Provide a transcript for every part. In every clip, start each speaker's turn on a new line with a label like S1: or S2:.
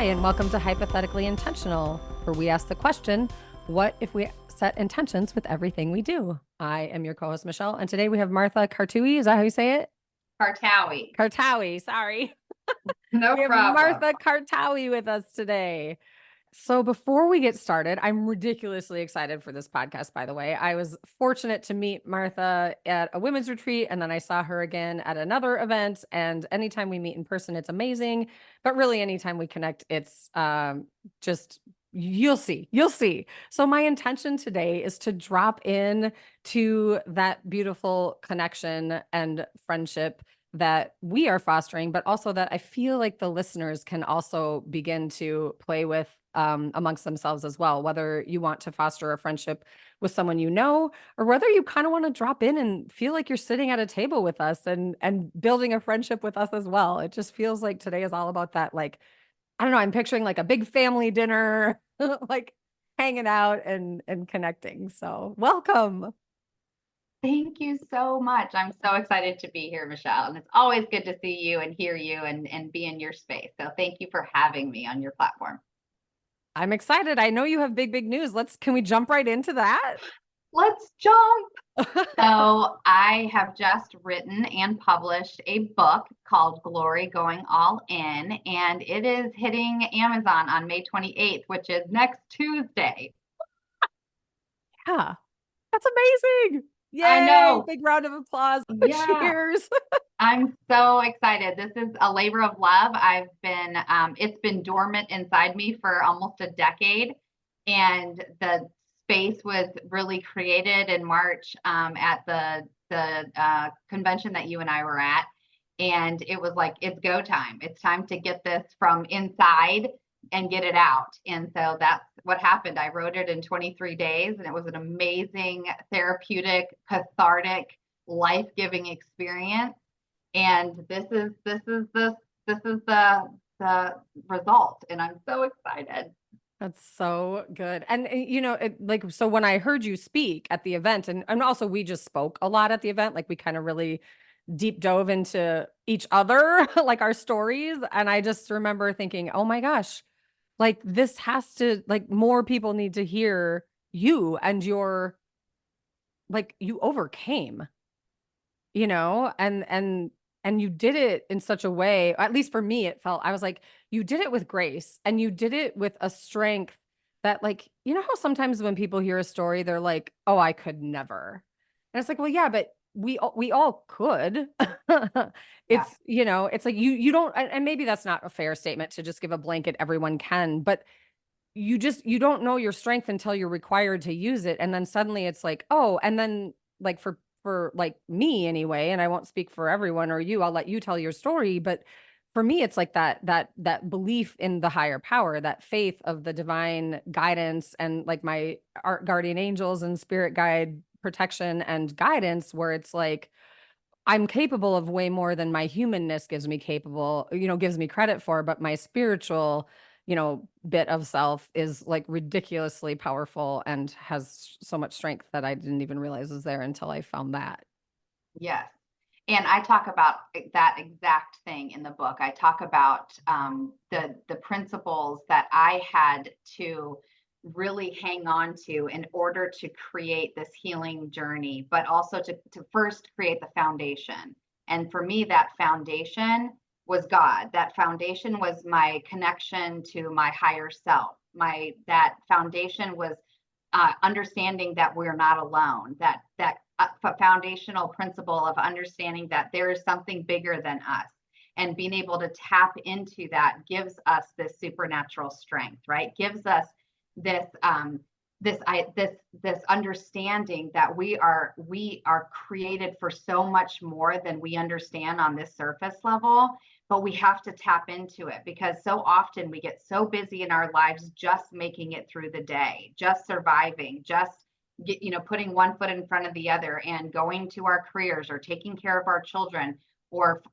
S1: Hi, and welcome to Hypothetically Intentional, where we ask the question, what if we set intentions with everything we do? I am your co-host, Michelle, and today we have Martha Kartaoui. Is that how you say it?
S2: Kartaoui.
S1: Kartaoui, sorry.
S2: No
S1: We have
S2: problem.
S1: Martha Kartaoui with us today. So before we get started, I'm ridiculously excited for this podcast, by the way. I was fortunate to meet Martha at a women's retreat, and then I saw her again at another event. And anytime we meet in person, it's amazing. But really, anytime we connect, it's just you'll see. So my intention today is to drop in to that beautiful connection and friendship that we are fostering, but also that I feel like the listeners can also begin to play with amongst themselves as well, whether you want to foster a friendship with someone you know, or whether you kind of want to drop in and feel like you're sitting at a table with us and building a friendship with us as well. It just feels like today is all about that. Like, I don't know, I'm picturing like a big family dinner, like hanging out and connecting. So welcome.
S2: Thank you so much. I'm so excited to be here, Michelle. And it's always good to see you and hear you and be in your space. So thank you for having me on your platform.
S1: I'm excited. I know you have big news. Can we jump right into that?
S2: Let's jump. So I have just written and published a book called Glory Going All In, and it is hitting Amazon on May 28th, which is next Tuesday.
S1: Yeah, that's amazing.
S2: I
S1: Yay.
S2: know.
S1: Big round of applause.
S2: Yeah.
S1: Cheers.
S2: I'm so excited. This is a labor of love. It's been dormant inside me for almost a decade. And the space was really created in March at the convention that you and I were at. And it was like, it's go time. It's time to get this from inside and get it out. And so that's what happened. I wrote it in 23 days, and it was an amazing, therapeutic, cathartic, life-giving experience. And this is the result, and I'm so excited.
S1: That's so good. And so when I heard you speak at the event, and also we just spoke a lot at the event, like we kind of really deep dove into each other, like our stories. And I just remember thinking, oh my gosh, like this has to, like, more people need to hear you and you overcame, and you did it in such a way, at least for me, it felt, I was like, you did it with grace and you did it with a strength that, like, how sometimes when people hear a story, they're like, oh, I could never. And it's like, well, yeah, but we all could.
S2: Yeah.
S1: It's like you don't, and maybe that's not a fair statement to just give a blanket, everyone can, but you don't know your strength until you're required to use it. And then suddenly it's like, oh, and then like for like me anyway, and I won't speak for everyone or you, I'll let you tell your story, but for me it's like that belief in the higher power, that faith of the divine guidance and like my art guardian angels and spirit guide protection and guidance, where it's like I'm capable of way more than my humanness gives me credit for, but my spiritual, bit of self is like ridiculously powerful and has so much strength that I didn't even realize was there until I found that.
S2: Yes. And I talk about that exact thing in the book. I talk about the principles that I had to really hang on to in order to create this healing journey, but also to first create the foundation. And for me, that foundation was God. That foundation was my connection to my higher self. That foundation was understanding that we're not alone. That foundational principle of understanding that there is something bigger than us, and being able to tap into that gives us this supernatural strength, right? Gives us this this understanding that we are created for so much more than we understand on this surface level. But we have to tap into it, because so often we get so busy in our lives just making it through the day, just surviving, just putting one foot in front of the other and going to our careers or taking care of our children, or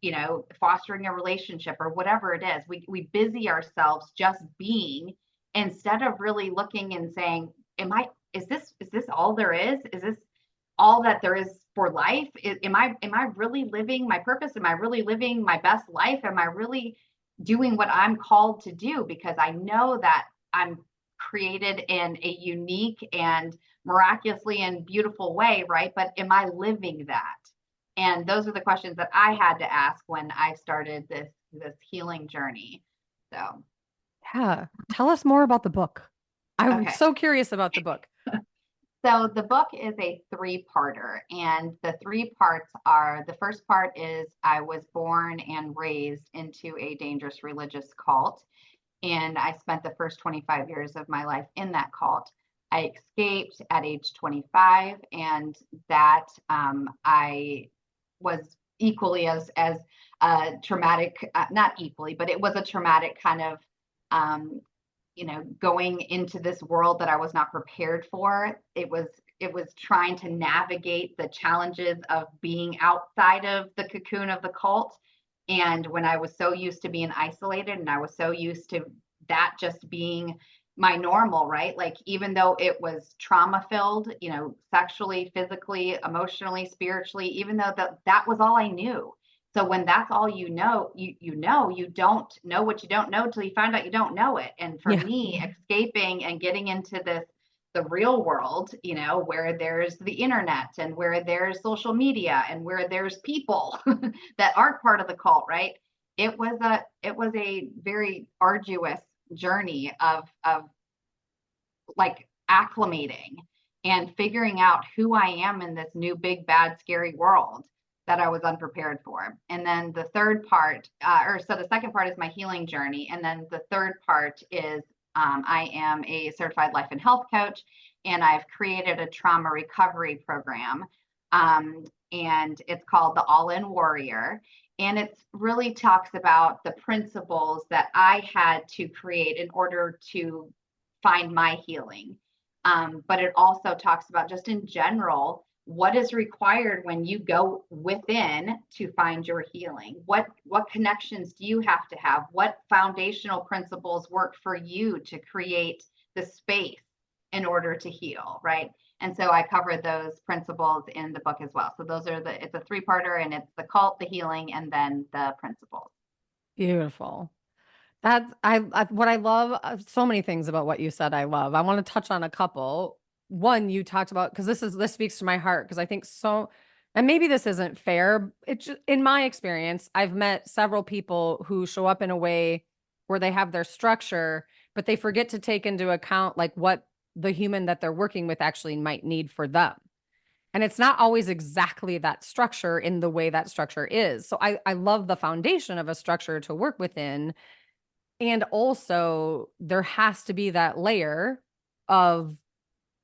S2: fostering a relationship or whatever it is. We busy ourselves just being, instead of really looking and saying, is this all there is? Is this all that there is for life? Am I really living my purpose? Am I really living my best life? Am I really doing what I'm called to do, because I know that I'm created in a unique and miraculously and beautiful way, right? But am I living that? And those are the questions that I had to ask when I started this healing journey. So,
S1: Yeah. Tell us more about the book. I'm
S2: okay.
S1: so curious about the book.
S2: So the book is a three-parter, and the three parts are, the first part is I was born and raised into a dangerous religious cult, and I spent the first 25 years of my life in that cult. I escaped at age 25, and that I was equally as traumatic, not equally, but it was a traumatic kind of um, going into this world that I was not prepared for. It was trying to navigate the challenges of being outside of the cocoon of the cult. And when I was so used to being isolated, and I was so used to that just being my normal, right? Like, even though it was trauma filled, sexually, physically, emotionally, spiritually, even though that was all I knew. So when that's all you know, you don't know what you don't know until you find out you don't know it. And for
S1: Yeah.
S2: me, escaping and getting into the real world, where there's the internet and where there's social media and where there's people that aren't part of the cult, right? It was a very arduous journey of like acclimating and figuring out who I am in this new big bad scary world that I was unprepared for. And then the third part, so the second part is my healing journey, and then the third part is I am a certified life and health coach, and I've created a trauma recovery program, and it's called the All In Warrior. And it really talks about the principles that I had to create in order to find my healing. But it also talks about, just in general, what is required when you go within to find your healing. What connections do you have to have? What foundational principles work for you to create the space in order to heal, right? And so I cover those principles in the book as well. So it's a three-parter, and it's the cult, the healing, and then the principles.
S1: Beautiful. That's what I love, so many things about what you said I love. I want to touch on a couple. One, you talked about, because this speaks to my heart, because I think so, and maybe this isn't fair. It's just, in my experience, I've met several people who show up in a way where they have their structure, but they forget to take into account like what the human that they're working with actually might need for them. And it's not always exactly that structure in the way that structure is. So I love the foundation of a structure to work within, and also, there has to be that layer of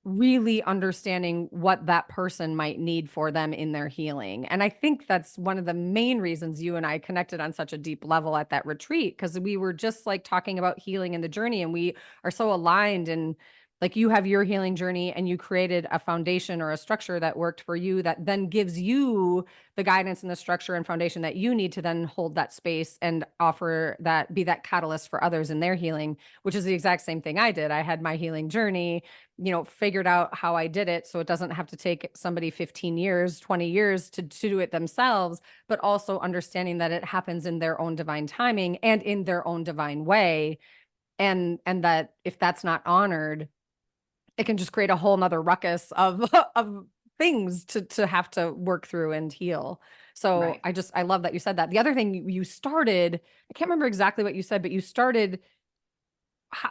S1: really understanding what that person might need for them in their healing. And I think that's one of the main reasons you and I connected on such a deep level at that retreat, because we were just like talking about healing and the journey, and we are so aligned. And like, you have your healing journey and you created a foundation or a structure that worked for you, that then gives you the guidance and the structure and foundation that you need to then hold that space and offer that, be that catalyst for others in their healing, which is the exact same thing I did. I had my healing journey, figured out how I did it so it doesn't have to take somebody 15 years, 20 years to do it themselves, but also understanding that it happens in their own divine timing and in their own divine way. And that if that's not honored, it can just create a whole nother ruckus of of things to have to work through and heal. So
S2: Right.
S1: I love that you said that. The other thing you started, I can't remember exactly what you said, but you started,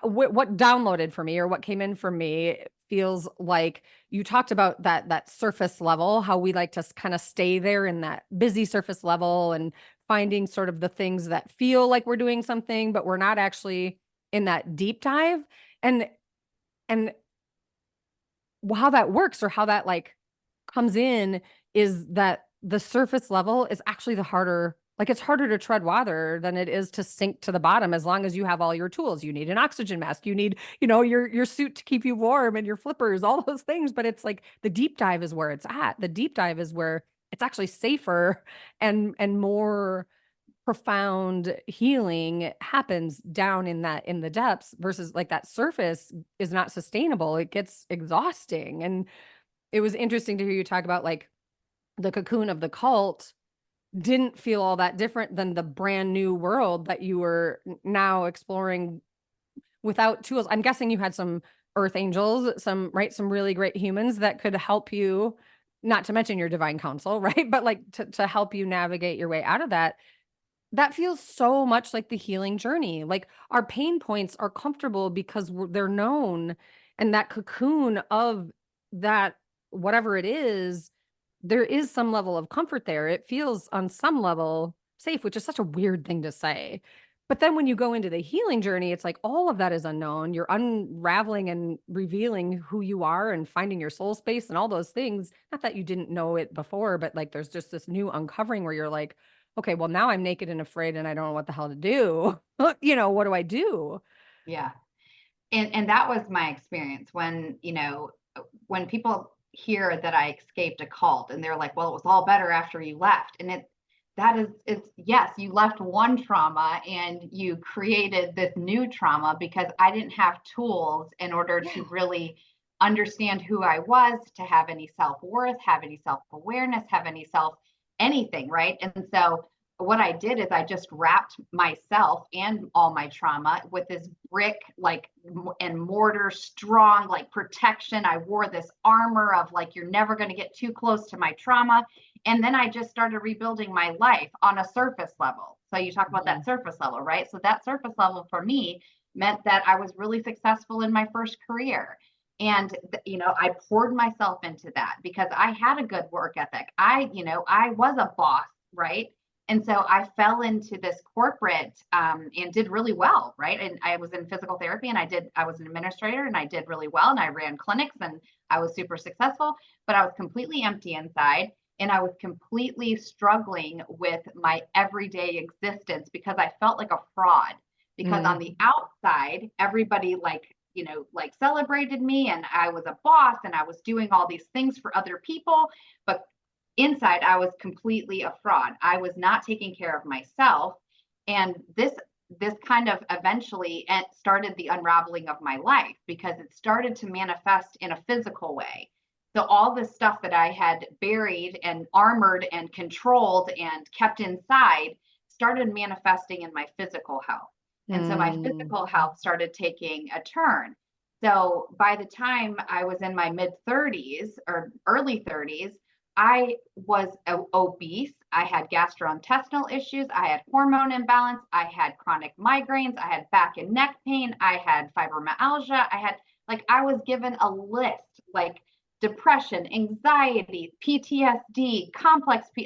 S1: what downloaded for me or what came in for me feels like you talked about that surface level, how we like to kind of stay there in that busy surface level, and finding sort of the things that feel like we're doing something, but we're not actually in that deep dive. And how that works, or how that like comes in, is that the surface level is actually the harder, like it's harder to tread water than it is to sink to the bottom, as long as you have all your tools. You need an oxygen mask, you need, your suit to keep you warm, and your flippers, all those things. But it's like the deep dive is where it's at. The deep dive is where it's actually safer and more profound healing happens down in the depths, versus like that surface is not sustainable. It gets exhausting. And it was interesting to hear you talk about like the cocoon of the cult, didn't feel all that different than the brand new world that you were now exploring without tools. I'm guessing you had some earth angels, some, right, some really great humans that could help you, not to mention your divine counsel, right? But like to help you navigate your way out of that. That feels so much like the healing journey. Like our pain points are comfortable because they're known, and that cocoon of that, whatever it is, there is some level of comfort there. It feels on some level safe, which is such a weird thing to say. But then when you go into the healing journey, it's like all of that is unknown. You're unraveling and revealing who you are and finding your soul space and all those things. Not that you didn't know it before, but like there's just this new uncovering where you're like, okay, well, now I'm naked and afraid and I don't know what the hell to do. What do I do?
S2: Yeah. And that was my experience when, when people hear that I escaped a cult and they're like, well, it was all better after you left. And it's yes, you left one trauma and you created this new trauma because I didn't have tools in order to
S1: Yeah.
S2: really understand who I was, to have any self-worth, have any self-awareness, have any self anything, right? And so what I did is I just wrapped myself and all my trauma with this brick, like, and mortar strong, like protection. I wore this armor of like, you're never going to get too close to my trauma. And then I just started rebuilding my life on a surface level. So you talk about that
S1: Mhm.
S2: surface level, right? So that surface level for me meant that I was really successful in my first career. And, I poured myself into that because I had a good work ethic. I was a boss, right? And so I fell into this corporate and did really well, right? And I was in physical therapy and I was an administrator and I did really well and I ran clinics and I was super successful, but I was completely empty inside and I was completely struggling with my everyday existence because I felt like a fraud. Because on the
S1: Mm.
S2: outside, everybody like celebrated me and I was a boss and I was doing all these things for other people. But inside I was completely a fraud. I was not taking care of myself. And this kind of eventually started the unraveling of my life because it started to manifest in a physical way. So all this stuff that I had buried and armored and controlled and kept inside started manifesting in my physical health. And so my
S1: Mm.
S2: physical health started taking a turn. So by the time I was in my mid 30s or early 30s, I was obese. I had gastrointestinal issues. I had hormone imbalance. I had chronic migraines. I had back and neck pain. I had fibromyalgia. I was given a list like depression, anxiety, PTSD,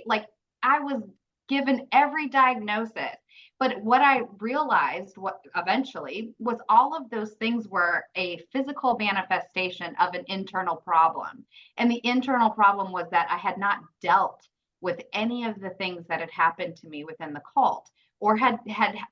S2: like I was given every diagnosis. But what I realized what eventually was all of those things were a physical manifestation of an internal problem. And the internal problem was that I had not dealt with any of the things that had happened to me within the cult or had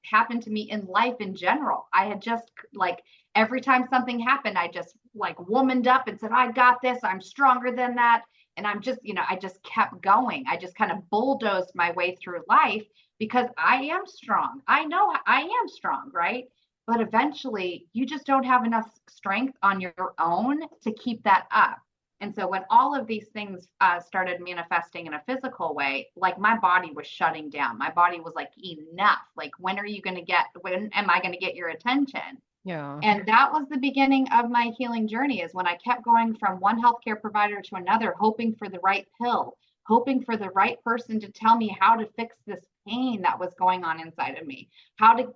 S2: happened to me in life in general. I had just like every time something happened, I just like womaned up and said, I got this, I'm stronger than that. And I'm just, I just kept going. I just kind of bulldozed my way through life because I am strong. I know I am strong, right? But eventually you just don't have enough strength on your own to keep that up. And so when all of these things started manifesting in a physical way, like my body was shutting down. My body was like, enough. Like, when am I going to get your attention?
S1: Yeah.
S2: And that was the beginning of my healing journey, is when I kept going from one healthcare provider to another, hoping for the right pill, hoping for the right person to tell me how to fix this pain that was going on inside of me, how to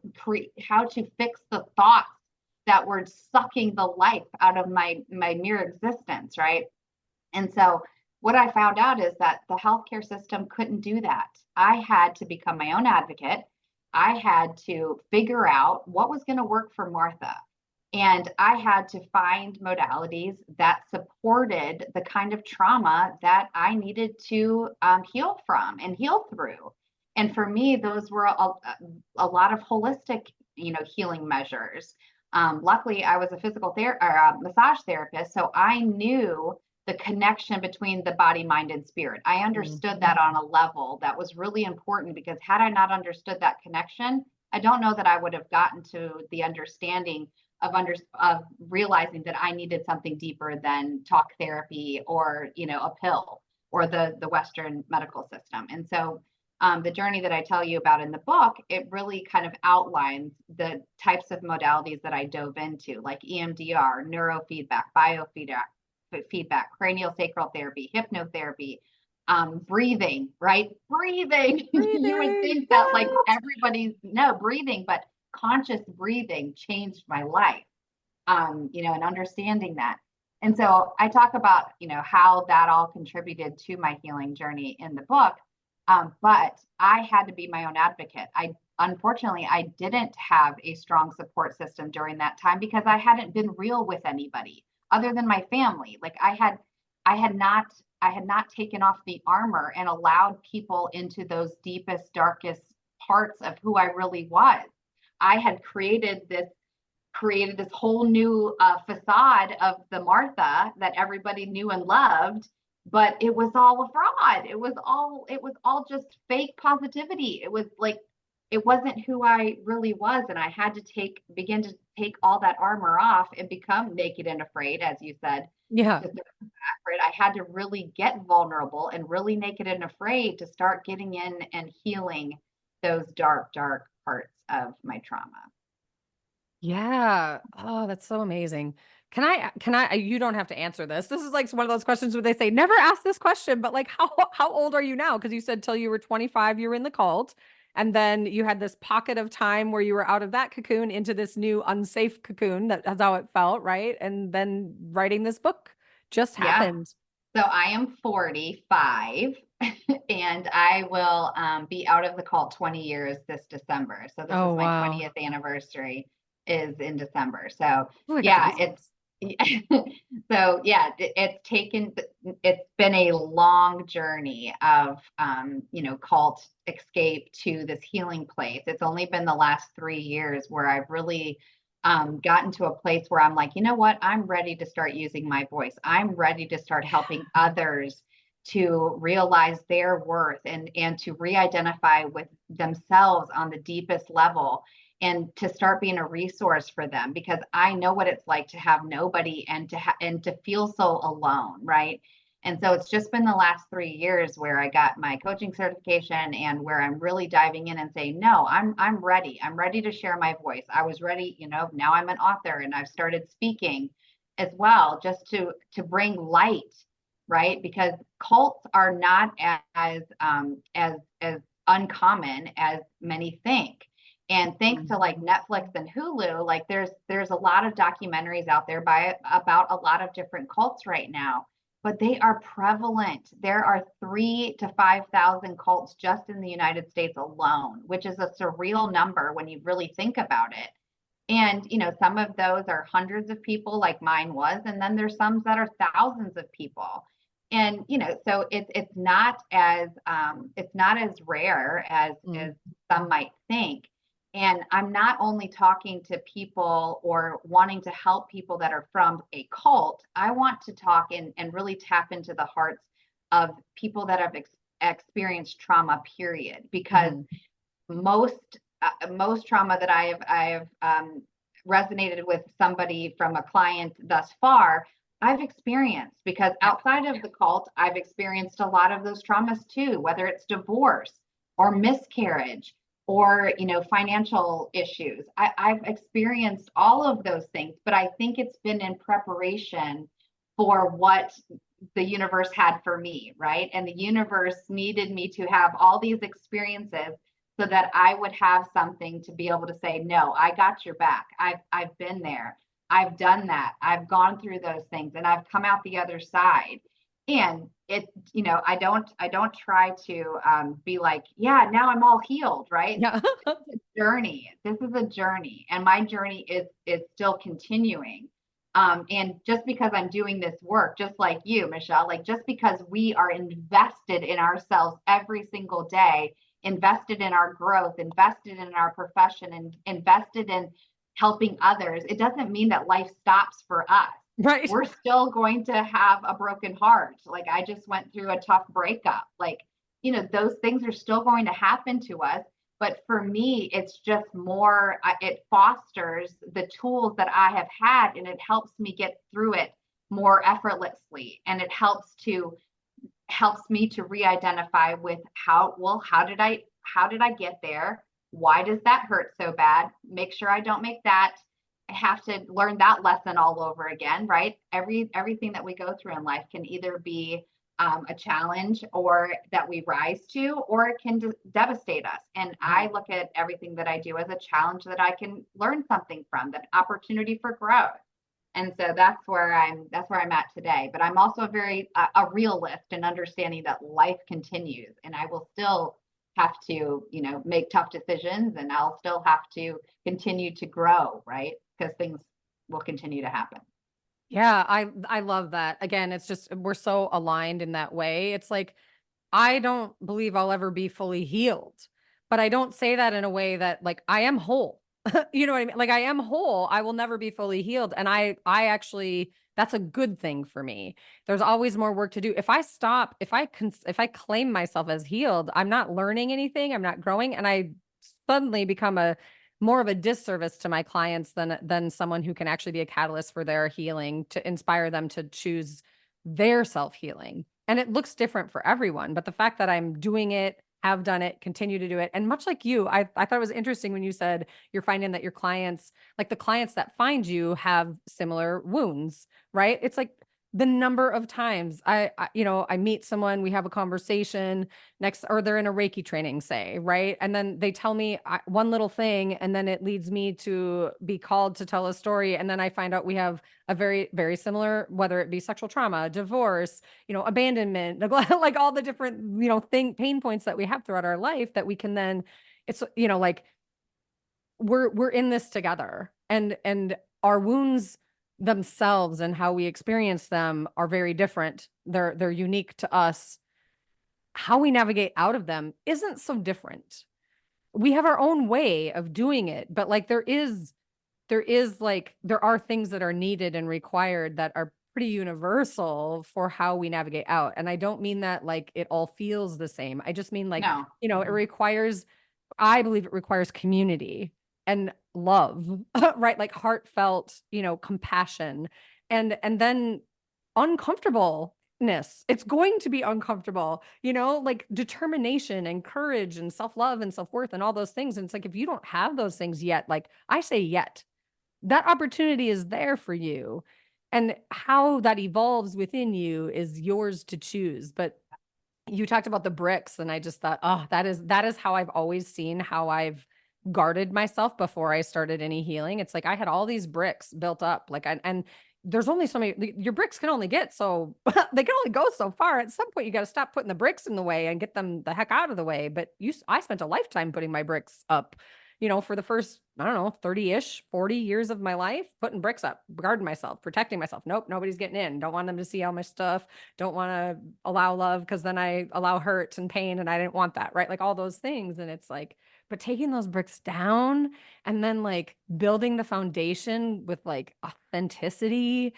S2: fix the thoughts that were sucking the life out of my mere existence, right? And so what I found out is that the healthcare system couldn't do that. I had to become my own advocate. I had to figure out what was going to work for Martha. And I had to find modalities that supported the kind of trauma that I needed to heal from and heal through. And for me, those were a lot of holistic, healing measures. Luckily, I was a massage therapist, so I knew the connection between the body, mind, and spirit. I
S1: Mm.
S2: understood that on a level that was really important, because had I not understood that connection, I don't know that I would have gotten to the understanding of realizing that I needed something deeper than talk therapy or a pill or the Western medical system. And so the journey that I tell you about in the book, it really kind of outlines the types of modalities that I dove into, like EMDR, neurofeedback, feedback, cranial sacral therapy, hypnotherapy, breathing, right? Breathing. You would
S1: Breathing.
S2: think that like everybody's no breathing, but conscious breathing changed my life. And understanding that. And so I talk about, how that all contributed to my healing journey in the book. But I had to be my own advocate. Unfortunately, I didn't have a strong support system during that time because I hadn't been real with anybody other than my family. Like I had not taken off the armor and allowed people into those deepest, darkest parts of who I really was. I had created this whole new facade of the Martha that everybody knew and loved, but it was all a fraud. It was all just fake positivity. It was like it wasn't who I really was, and I had to begin to take all that armor off and become naked and afraid, as you said.
S1: Yeah.
S2: I had to really get vulnerable and really naked and afraid to start getting in and healing those dark, dark parts of my trauma.
S1: Yeah. Oh, that's so amazing. Can I, you don't have to answer this. This is like one of those questions where they say, never ask this question, but like, how old are you now? Because you said till you were 25, you were in the cult. And then you had this pocket of time where you were out of that cocoon into this new unsafe cocoon. That's how it felt, right? And then writing this book just
S2: Yeah.
S1: happened.
S2: So I am 45 and I will be out of the cult 20 years this December. So this
S1: Oh,
S2: is my
S1: wow.
S2: 20th anniversary is in December. So
S1: Oh, I got the
S2: yeah,
S1: goosebumps.
S2: it's been a long journey of cult escape to this healing place. It's only been the last 3 years where I've really gotten to a place where I'm like, you know what, I'm ready to start using my voice. I'm ready to start helping others to realize their worth and to re-identify with themselves on the deepest level and to start being a resource for them, because I know what it's like to have nobody and to feel so alone, right? And so it's just been the last 3 years where I got my coaching certification and where I'm really diving in and saying, no, I'm ready. I'm ready to share my voice. I was ready, now I'm an author and I've started speaking as well, just to bring light, right? Because cults are not as uncommon as many think. And thanks to like Netflix and Hulu, like there's a lot of documentaries out there about a lot of different cults right now, but they are prevalent. There are 3,000 to 5,000 cults just in the United States alone, which is a surreal number when you really think about it. And some of those are hundreds of people, like mine was, and then there's some that are thousands of people. And so it's not as rare as
S1: Mm.
S2: some might think. And I'm not only talking to people or wanting to help people that are from a cult. I want to talk and really tap into the hearts of people that have experienced trauma, period. Because
S1: Mhm.
S2: most trauma that I have resonated with somebody from a client thus far, I've experienced, because
S1: Yeah.
S2: outside of the cult, I've experienced a lot of those traumas too, whether it's divorce or miscarriage or financial issues. I've experienced all of those things, but I think it's been in preparation for what the universe had for me, right? And the universe needed me to have all these experiences so that I would have something to be able to say, no, I got your back. I've been there. I've done that. I've gone through those things and I've come out the other side. And I don't try to be like, yeah, now I'm all healed, right?
S1: Yeah.
S2: Journey. This is a journey, and my journey is still continuing. And just because I'm doing this work, just like you, Michelle, like just because we are invested in ourselves every single day, invested in our growth, invested in our profession, and invested in helping others, it doesn't mean that life stops for us.
S1: Right.
S2: We're still going to have a broken heart. Like I just went through a tough breakup. Like, those things are still going to happen to us. But for me, it's just more, it fosters the tools that I have had and it helps me get through it more effortlessly. And it helps to helps me to re-identify with how did I get there? Why does that hurt so bad? Make sure I don't make that. I have to learn that lesson all over again, right? Everything that we go through in life can either be a challenge or that we rise to, or it can devastate us. And I look at everything that I do as a challenge that I can learn something from, that opportunity for growth. And so that's where I'm at today. But I'm also a realist in understanding that life continues, and I will still have to, make tough decisions, and I'll still have to continue to grow, right? Because things will continue to happen.
S1: Yeah, I love that. Again, it's just we're so aligned in that way. It's like I don't believe I'll ever be fully healed, but I don't say that in a way that like I am whole. You know what I mean? Like I am whole. I will never be fully healed. And I actually, that's a good thing for me. There's always more work to do. If I stop, if I claim myself as healed, I'm not learning anything. I'm not growing. And I suddenly become a more of a disservice to my clients than someone who can actually be a catalyst for their healing, to inspire them to choose their self-healing. And it looks different for everyone. But the fact that I'm doing it, have done it, continue to do it. And much like you, I thought it was interesting when you said you're finding that your clients, like the clients that find you, have similar wounds, right? It's like the number of times I meet someone, we have a conversation next, or they're in a Reiki training, say, right? And then they tell me one little thing, and then it leads me to be called to tell a story. And then I find out we have a very, very similar, whether it be sexual trauma, divorce, abandonment, neglect, like all the different, pain points that we have throughout our life that we can then, it's, like we're in this together, and our wounds themselves and how we experience them are very different. They're unique to us. How we navigate out of them isn't so different. We have our own way of doing it, but like there are things that are needed and required that are pretty universal for how we navigate out. And I don't mean that like it all feels the same. I just mean like,
S2: No.
S1: it requires, I believe it requires community and love, right? Like heartfelt, compassion, and then uncomfortableness. It's going to be uncomfortable, like determination and courage and self-love and self-worth and all those things. And it's like, if you don't have those things yet, like I say yet, that opportunity is there for you. And how that evolves within you is yours to choose. But you talked about the bricks, and I just thought, oh, that is how I've always seen how I've guarded myself before I started any healing. It's like I had all these bricks built up, like, and there's only so many. Your bricks can only get so they can only go so far. At some point, you got to stop putting the bricks in the way and get them the heck out of the way. But I spent a lifetime putting my bricks up, for the first, I don't know, 30-ish, 40 years of my life, putting bricks up, guarding myself, protecting myself. Nope, nobody's getting in. Don't want them to see all my stuff. Don't want to allow love, because then I allow hurt and pain, and I didn't want that, right? Like all those things. And it's like, but taking those bricks down and then like building the foundation with like authenticity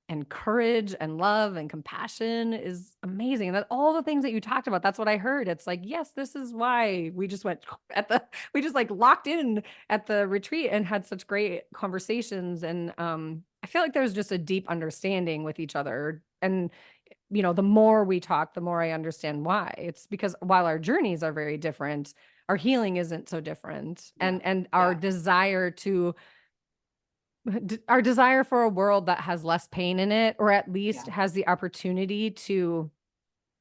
S1: and courage and love and compassion is amazing. And that all the things that you talked about, that's what I heard. It's like, yes, this is why we just went we just like locked in at the retreat and had such great conversations. And I feel like there's just a deep understanding with each other. And, the more we talk, the more I understand why. It's because while our journeys are very different, our healing isn't so different. And our desire for a world that has less pain in it, or at least has the opportunity to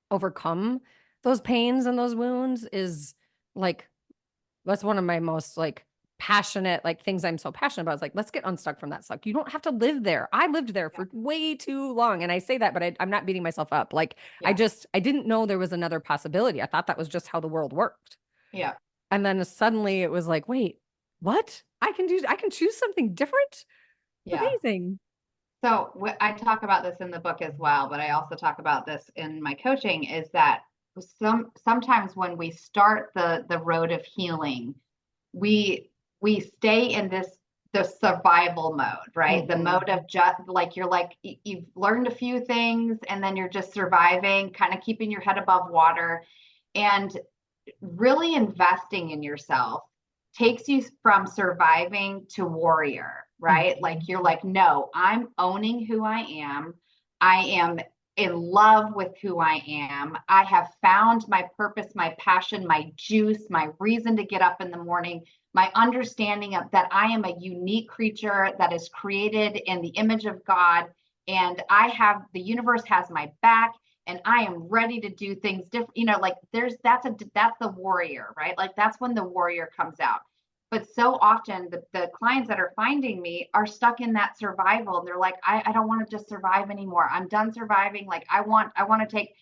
S1: overcome those pains and those wounds, is like, that's one of my most like passionate, like things I'm so passionate about. Is like, let's get unstuck from that suck. You don't have to live there. I lived there for way too long. And I say that, but I'm not beating myself up. Like, I didn't know there was another possibility. I thought that was just how the world worked.
S2: Yeah.
S1: And then suddenly it was like, wait, what? I can choose something different.
S2: Yeah.
S1: Amazing.
S2: So I talk about this in the book as well, but I also talk about this in my coaching, is that sometimes when we start the road of healing, we stay in the survival mode, right?
S1: Mm-hmm.
S2: The mode of just like, you've learned a few things and then you're just surviving, kind of keeping your head above water. And really investing in yourself takes you from surviving to warrior, right?
S1: Mm-hmm.
S2: Like you're like, no, I'm owning who I am. I am in love with who I am. I have found my purpose, my passion, my juice, my reason to get up in the morning, my understanding of that I am a unique creature that is created in the image of God. And the universe has my back, and I am ready to do things different. Like that's the warrior, right? Like that's when the warrior comes out. But so often the clients that are finding me are stuck in that survival. They're like, I don't want to just survive anymore. I'm done surviving. Like I want to take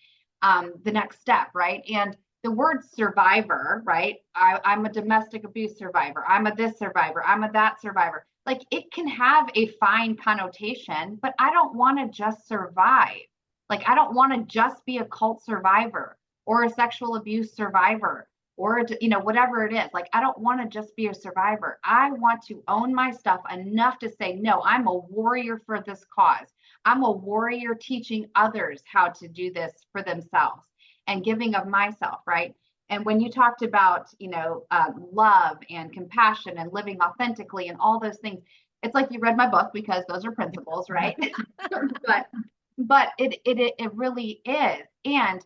S2: the next step, right? And the word survivor, right? I'm a domestic abuse survivor. I'm a this survivor. I'm a that survivor. Like it can have a fine connotation, but I don't want to just survive. Like I don't want to just be a cult survivor or a sexual abuse survivor or whatever it is. Like I don't want to just be a survivor. I want to own my stuff enough to say, no, I'm a warrior for this cause. I'm a warrior teaching others how to do this for themselves and giving of myself, right? And when you talked about love and compassion and living authentically and all those things, it's like you read my book, because those are principles, right? but it really is. And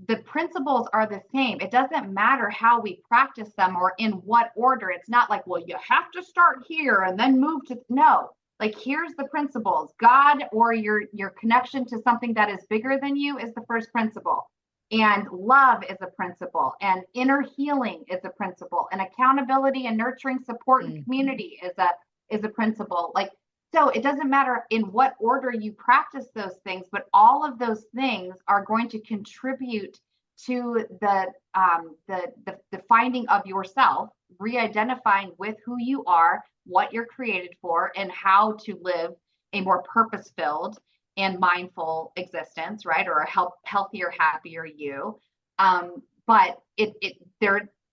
S2: the principles are the same. It doesn't matter how we practice them or in what order. It's not like, well, you have to start here and then move to, no, like here's the principles. God or your connection to something that is bigger than you is the first principle. And love is a principle, and inner healing is a principle, and accountability and nurturing support and community is a principle. Like, so it doesn't matter in what order you practice those things, but all of those things are going to contribute to the finding of yourself, re-identifying with who you are, what you're created for, and how to live a more purpose-filled and mindful existence, right? Or a healthier, happier you. But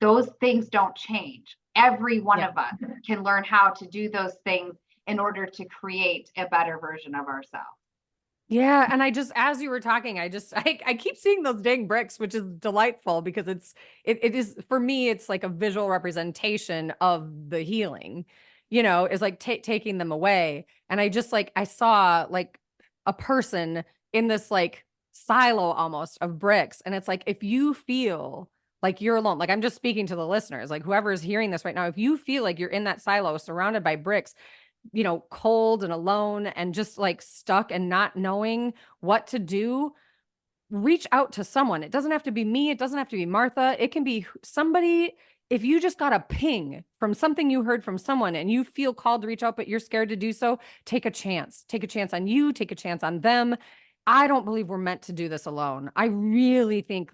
S2: those things don't change. Every one of us can learn how to do those things in order to create a better version of ourselves.
S1: Yeah. And as you were talking, I keep seeing those dang bricks, which is delightful because it is, for me, it's like a visual representation of the healing, is like taking them away. And I saw like a person in this like silo almost of bricks. And it's like, if you feel like you're alone, like I'm just speaking to the listeners, like whoever is hearing this right now, if you feel like you're in that silo surrounded by bricks, cold and alone and just like stuck and not knowing what to do, reach out to someone. It doesn't have to be me. It doesn't have to be Martha. It can be somebody. If you just got a ping from something you heard from someone and you feel called to reach out, but you're scared to do so, take a chance. Take a chance on you. Take a chance on them. I don't believe we're meant to do this alone. I really think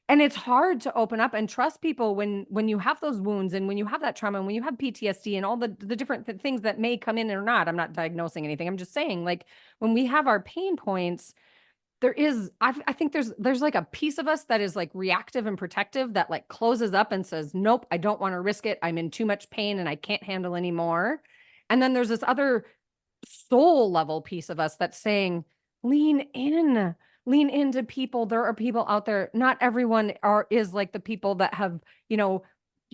S1: and it's hard to open up and trust people when you have those wounds and when you have that trauma and when you have PTSD and all the different things that may come in or not. I'm not diagnosing anything. I'm just saying, like, when we have our pain points, I think there's like a piece of us that is like reactive and protective that like closes up and says, nope, I don't want to risk it. I'm in too much pain and I can't handle anymore. And then there's this other soul level piece of us that's saying, lean into people. There are people out there. Not everyone is like the people that have,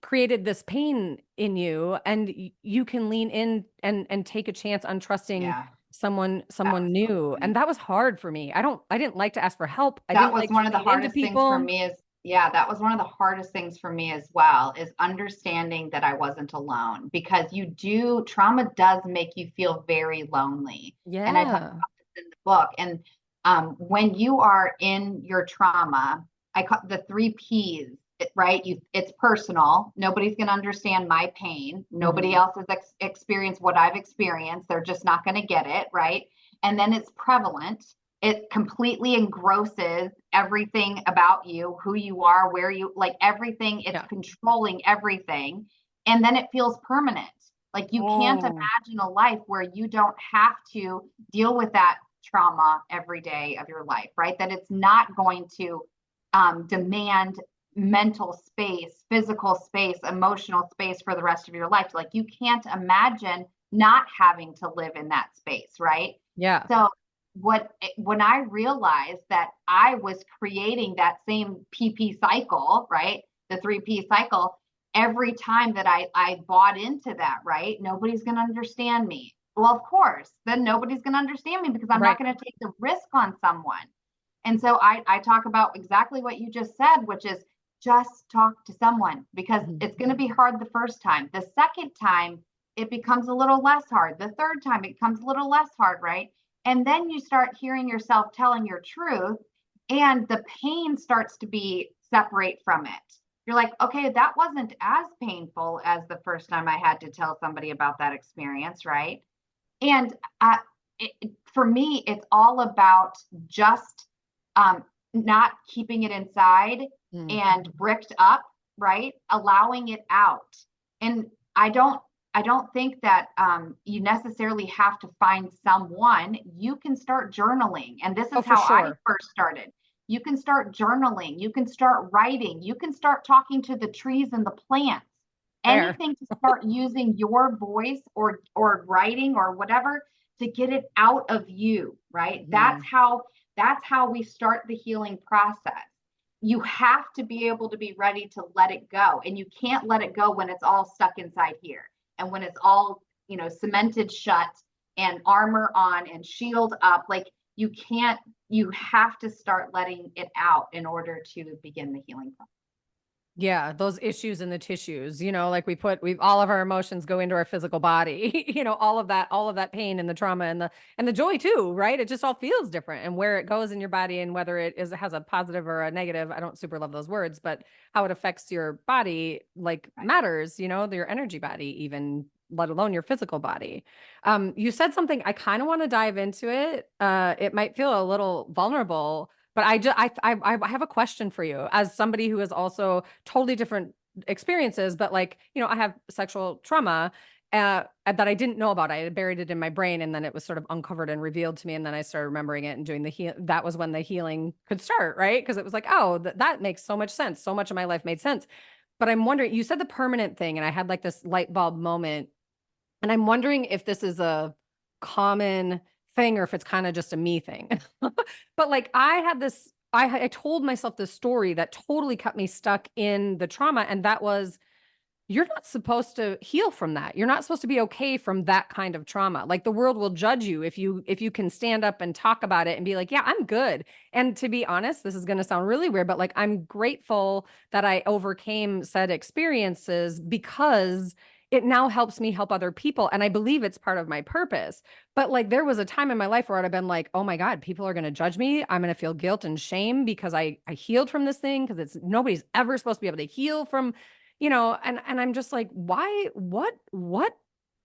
S1: created this pain in you, and you can lean in and take a chance on trusting someone new. And that was hard for me. I didn't like to ask for help.
S2: That was one of the hardest things for me that was one of the hardest things for me as well, is understanding that I wasn't alone, because trauma does make you feel very lonely.
S1: Yeah.
S2: And I talk about this in the book. And when you are in your trauma, I call the 3 Ps, right? It's personal. Nobody's going to understand my pain. Nobody else has experienced what I've experienced. They're just not going to get it, right? And then it's prevalent. It completely engrosses everything about you, who you are, where you, like everything. It's controlling everything. And then it feels permanent. Like you can't imagine a life where you don't have to deal with that trauma every day of your life, right? That it's not going to demand mental space, physical space, emotional space for the rest of your life. Like you can't imagine not having to live in that space, right?
S1: Yeah.
S2: So when I realized that I was creating that same PP cycle, right? The 3P cycle, every time that I bought into that, right? Nobody's going to understand me. Well, of course, then nobody's going to understand me because I'm not going to take the risk on someone. And so I talk about exactly what you just said, which is just talk to someone, because it's going to be hard the first time. The second time, it becomes a little less hard. The third time, it becomes a little less hard, right? And then you start hearing yourself telling your truth, and the pain starts to be separate from it. You're like, okay, that wasn't as painful as the first time I had to tell somebody about that experience, right? And for me, it's all about just not keeping it inside and bricked up, right? Allowing it out. And I don't think that you necessarily have to find someone. You can start journaling. And this
S1: Oh,
S2: is
S1: for
S2: how I
S1: sure.
S2: first started. You can start journaling. You can start writing. You can start talking to the trees and the plants.
S1: Fair.
S2: Anything to start using your voice or writing or whatever to get it out of you, right? That's how we start the healing process. You have to be able to be ready to let it go, and you can't let it go when it's all stuck inside here and when it's all, cemented shut and armor on and shield up. Like, you can't, you have to start letting it out in order to begin the healing process.
S1: Yeah, those issues in the tissues, like we've all of our emotions go into our physical body, all of that pain and the trauma and the joy too, right? It just all feels different, and where it goes in your body and whether it has a positive or a negative, I don't super love those words, but how it affects your body like
S2: Right.
S1: matters, your energy body even, let alone your physical body. You said something, I kind of want to dive into it. It might feel a little vulnerable, but I have a question for you as somebody who has also totally different experiences, but like, I have sexual trauma that I didn't know about. I had buried it in my brain, and then it was sort of uncovered and revealed to me. And then I started remembering it and doing that was when the healing could start, right? Because it was like, oh, that makes so much sense. So much of my life made sense. But I'm wondering, you said the permanent thing, and I had like this light bulb moment. And I'm wondering if this is a common thing or if it's kind of just a me thing. But like I had this, I told myself this story that totally kept me stuck in the trauma. And that was, you're not supposed to heal from that. You're not supposed to be okay from that kind of trauma. Like the world will judge you if you can stand up and talk about it and be like, yeah, I'm good. And to be honest, this is going to sound really weird, but like I'm grateful that I overcame said experiences because it now helps me help other people. And I believe it's part of my purpose. But like there was a time in my life where I'd have been like, oh my God, people are going to judge me. I'm going to feel guilt and shame because I healed from this thing, because it's nobody's ever supposed to be able to heal from, and I'm just like, why, what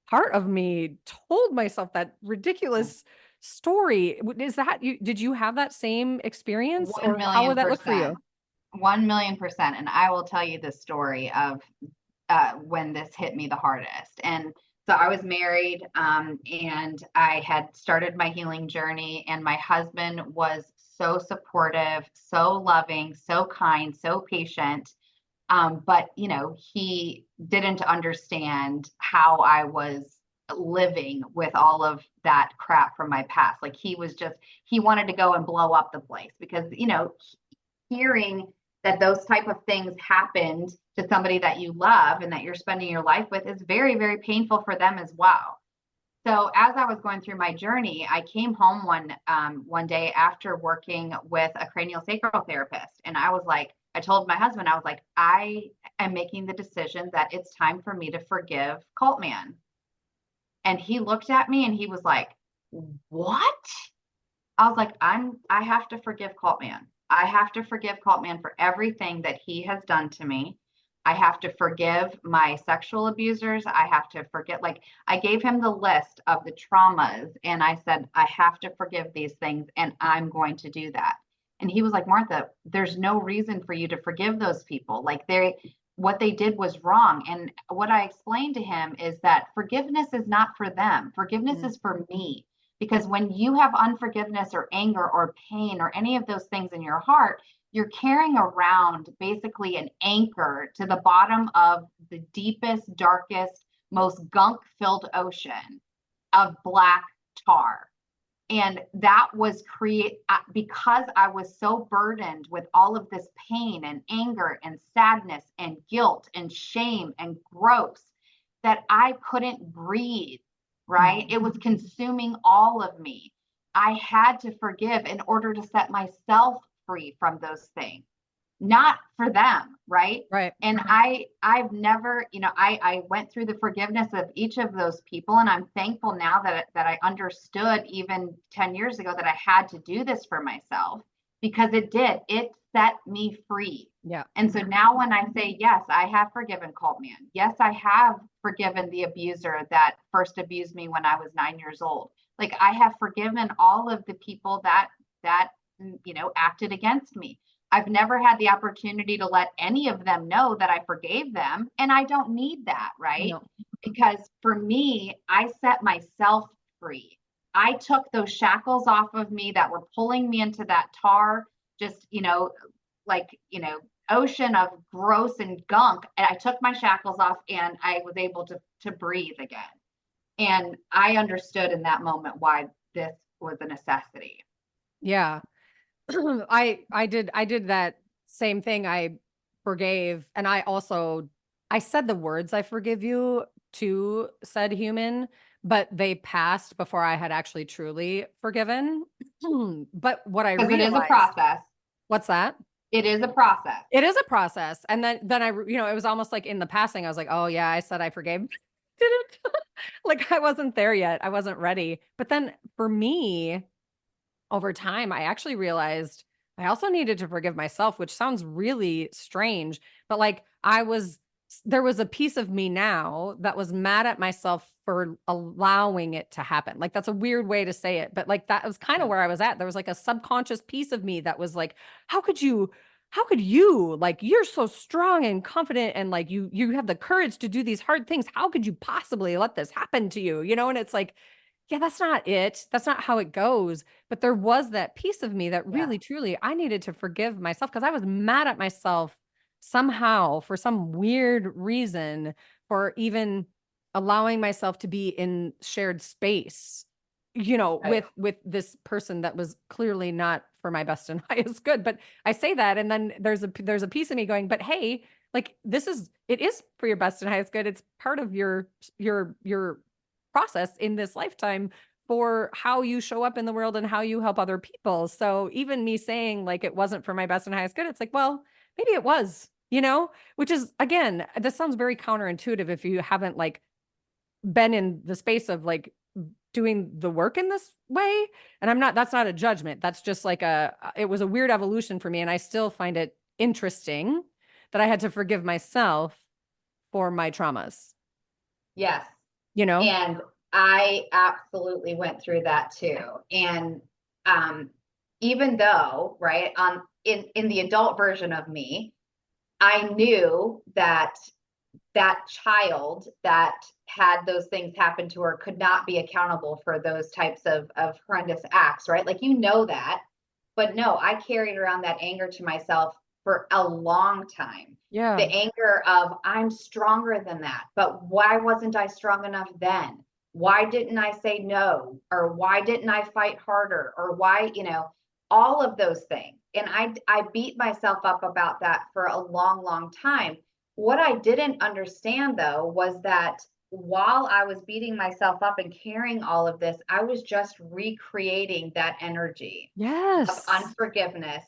S1: part of me told myself that ridiculous story? Is that you, did you have that same experience,
S2: 1
S1: or how would
S2: million
S1: that look for
S2: percent.
S1: you?
S2: 1 million%. And I will tell you the story of when this hit me the hardest. And so I was married, and I had started my healing journey, and my husband was so supportive, so loving, so kind, so patient. But he didn't understand how I was living with all of that crap from my past. Like, he wanted to go and blow up the place because, hearing that those type of things happened to somebody that you love and that you're spending your life with is very, very painful for them as well. So as I was going through my journey, I came home one day after working with a craniosacral therapist, and I told my husband, I was like, I am making the decision that it's time for me to forgive Cult Man. And he looked at me and he was like, what? I was like, I have to forgive Cult Man. I have to forgive Cult Man for everything that he has done to me. I have to forgive my sexual abusers. I have to forget, like, I gave him the list of the traumas, and I said, I have to forgive these things, and I'm going to do that. And he was like, Martha, there's no reason for you to forgive those people. Like, what they did was wrong. And what I explained to him is that forgiveness is not for them. Forgiveness is for me. Because when you have unforgiveness or anger or pain or any of those things in your heart, you're carrying around basically an anchor to the bottom of the deepest, darkest, most gunk filled ocean of black tar. And that was because I was so burdened with all of this pain and anger and sadness and guilt and shame and gross, that I couldn't breathe, right? It was consuming all of me. I had to forgive in order to set myself free from those things, not for them, right?
S1: Right.
S2: And I've never, I went through the forgiveness of each of those people, and I'm thankful now that I understood even 10 years ago that I had to do this for myself, because it set me free.
S1: Yeah.
S2: And so now when I say, yes, I have forgiven Cult Man. Yes, I have forgiven the abuser that first abused me when I was 9 years old. Like, I have forgiven all of the people that acted against me. I've never had the opportunity to let any of them know that I forgave them. And I don't need that, right?
S1: No.
S2: Because for me, I set myself free. I took those shackles off of me that were pulling me into that tar, just, ocean of gross and gunk. And I took my shackles off, and I was able to breathe again. And I understood in that moment why this was a necessity.
S1: Yeah. I did that same thing. I forgave, and I said the words "I forgive you" to said human, but they passed before I had actually truly forgiven. But what I
S2: Because it is a
S1: realized,
S2: process.
S1: what's that?
S2: It is a process.
S1: It is a process. And then it was almost like in the passing, I was like, oh yeah, I said I forgave. Didn't like I wasn't there yet. I wasn't ready. But then for me, over time, I actually realized I also needed to forgive myself, which sounds really strange, but like there was a piece of me now that was mad at myself for allowing it to happen. Like, that's a weird way to say it, but like, that was kind of
S2: Yeah.
S1: where I was at. There was like a subconscious piece of me that was like, how could you? How could you, like, you're so strong and confident, and like you have the courage to do these hard things. How could you possibly let this happen to you? And it's like, yeah, that's not it. That's not how it goes. But there was that piece of me that
S2: Yeah.
S1: really, truly, I needed to forgive myself because I was mad at myself somehow for some weird reason for even allowing myself to be in shared space,
S2: Right.
S1: with this person that was clearly not for my best and highest good. But I say that, and then there's a piece of me going, but hey, like, it is for your best and highest good. It's part of your process in this lifetime for how you show up in the world and how you help other people. So even me saying like it wasn't for my best and highest good, it's like, well, maybe it was, which is, again, this sounds very counterintuitive if you haven't like been in the space of like doing the work in this way. And that's not a judgment. That's just like it was a weird evolution for me. And I still find it interesting that I had to forgive myself for my traumas,
S2: Yes.
S1: you know?
S2: And I absolutely went through that too. And um, even though, right, in the adult version of me, I knew that that child that had those things happen to her could not be accountable for those types of horrendous acts, right? Like, that. But no, I carried around that anger to myself for a long time. The
S1: Yeah.
S2: anger of, I'm stronger than that, but why wasn't I strong enough then? Why didn't I say no? Or why didn't I fight harder? Or why, all of those things. And I beat myself up about that for a long, long time. What I didn't understand, though, was that while I was beating myself up and carrying all of this, I was just recreating that energy of
S1: Yes.
S2: unforgiveness,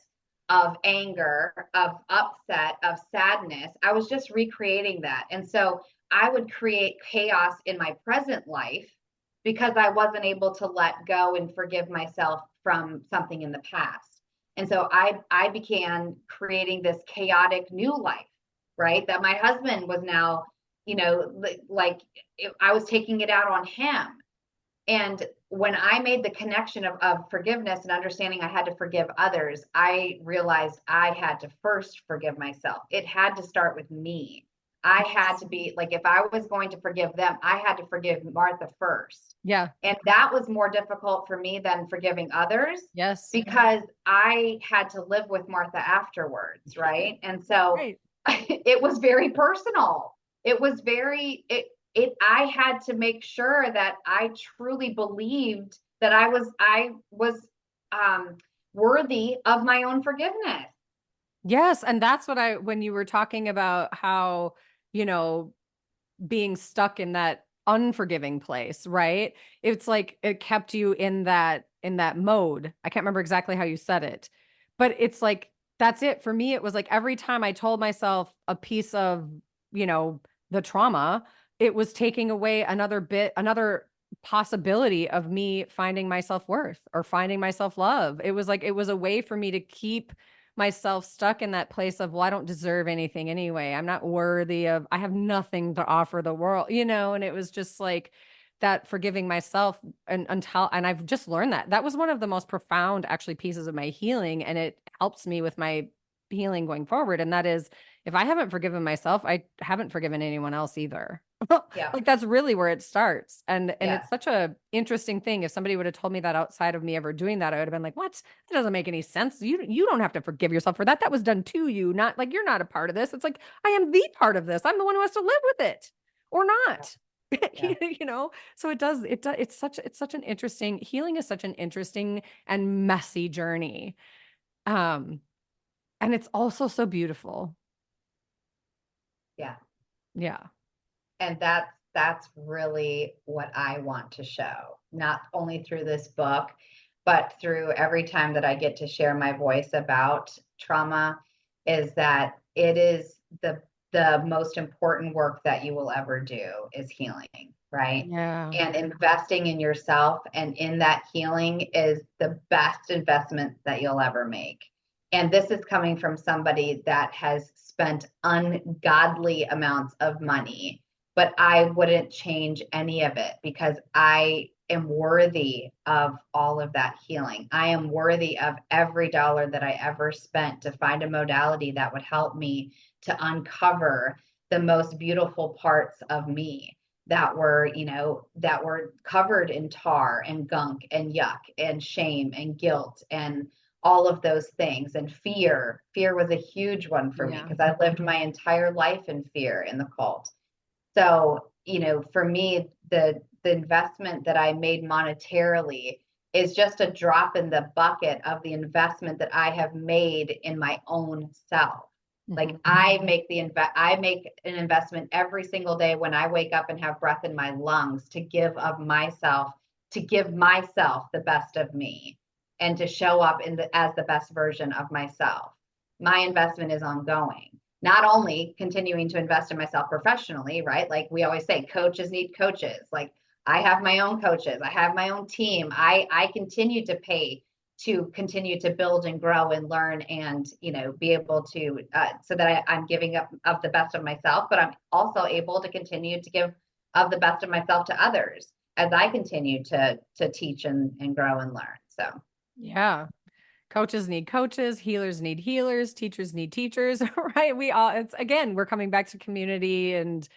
S2: of anger, of upset, of sadness. I was just recreating that. And so I would create chaos in my present life because I wasn't able to let go and forgive myself from something in the past. And so I began creating this chaotic new life, right? That my husband was now, like I was taking it out on him. And when I made the connection of forgiveness and understanding I had to forgive others, I realized I had to first forgive myself. It had to start with me. I had to be like, if I was going to forgive them, I had to forgive Martha first.
S1: Yeah.
S2: And that was more difficult for me than forgiving others
S1: Yes.
S2: because I had to live with Martha afterwards. Right. And so
S1: Right.
S2: it was very personal. It was I had to make sure that I truly believed that I was worthy of my own forgiveness.
S1: Yes. And that's when you were talking about how, you know, being stuck in that unforgiving place, right? It's like it kept you in that mode. I can't remember exactly how you said it, but it's like, that's it for me. It was like every time I told myself a piece of, the trauma, it was taking away another possibility of me finding my self-worth or finding my self-love. It was like, it was a way for me to keep myself stuck in that place of, well, I don't deserve anything anyway. I'm not worthy of, I have nothing to offer the world, and it was just like that forgiving myself and I've just learned that was one of the most profound actually pieces of my healing. And it helps me with my healing going forward. And that is, if I haven't forgiven myself, I haven't forgiven anyone else either.
S2: Yeah.
S1: Like that's really where it starts. And
S2: Yeah.
S1: it's such a interesting thing. If somebody would have told me that outside of me ever doing that, I would have been like, what? That doesn't make any sense. You don't have to forgive yourself for that. That was done to you. Not like you're not a part of this. It's like, I am the part of this. I'm the one who has to live with it or not.
S2: Yeah.
S1: So it's such an interesting, healing is such an interesting and messy journey. And it's also so beautiful.
S2: Yeah.
S1: Yeah.
S2: And that's really what I want to show, not only through this book, but through every time that I get to share my voice about trauma, is that it is the most important work that you will ever do is healing, right?
S1: Yeah.
S2: And investing in yourself and in that healing is the best investment that you'll ever make. And this is coming from somebody that has spent ungodly amounts of money, but I wouldn't change any of it because I am worthy of all of that healing. I am worthy of every dollar that I ever spent to find a modality that would help me to uncover the most beautiful parts of me that were, that were covered in tar and gunk and yuck and shame and guilt and all of those things. And fear was a huge one for me because I lived my entire life in fear in the cult. So, for me, the investment that I made monetarily is just a drop in the bucket of the investment that I have made in my own self. Like I make an investment every single day when I wake up and have breath in my lungs to give myself the best of me and to show up as the best version of myself. My investment is ongoing. Not only continuing to invest in myself professionally, right? Like we always say, coaches need coaches. Like I have my own coaches. I have my own team. I continue to pay to continue to build and grow and learn and, be able to, so that I'm giving up of the best of myself, but I'm also able to continue to give of the best of myself to others as I continue to teach and grow and learn. So,
S1: Yeah. Coaches need coaches, healers need healers, teachers need teachers, right? We're coming back to community and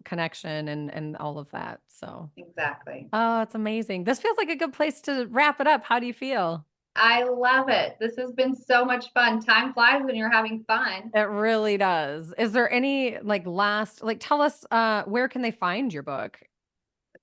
S1: connection and all of that. So,
S2: exactly.
S1: oh, it's amazing. This feels like a good place to wrap it up. How do you feel?
S2: I love it. This has been so much fun. Time flies when you're having fun.
S1: It really does. Is there any tell us where can they find your book?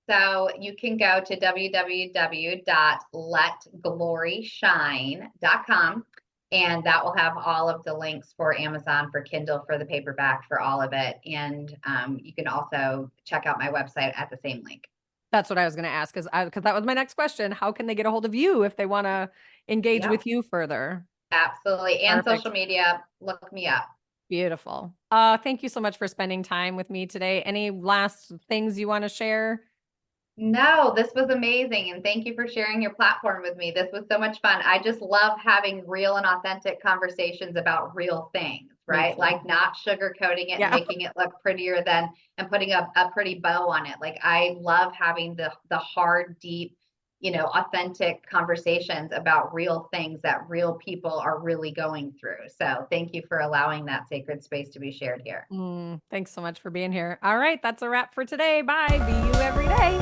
S2: So you can go to www.letgloryshine.com, and that will have all of the links for Amazon, for Kindle, for the paperback, for all of it. And you can also check out my website at the same link.
S1: That's what I was going to ask because that was my next question. How can they get a hold of you if they want to engage with you further?
S2: Absolutely. And
S1: Perfect.
S2: social media, look me up.
S1: Beautiful. Thank you so much for spending time with me today. Any last things you want to share?
S2: No, this was amazing. And thank you for sharing your platform with me. This was so much fun. I just love having real and authentic conversations about real things, right? Like not sugarcoating it and making it look prettier and putting a pretty bow on it. Like I love having the hard, deep, authentic conversations about real things that real people are really going through. So thank you for allowing that sacred space to be shared here.
S1: Thanks so much for being here. All right. That's a wrap for today. Bye. Be you every day.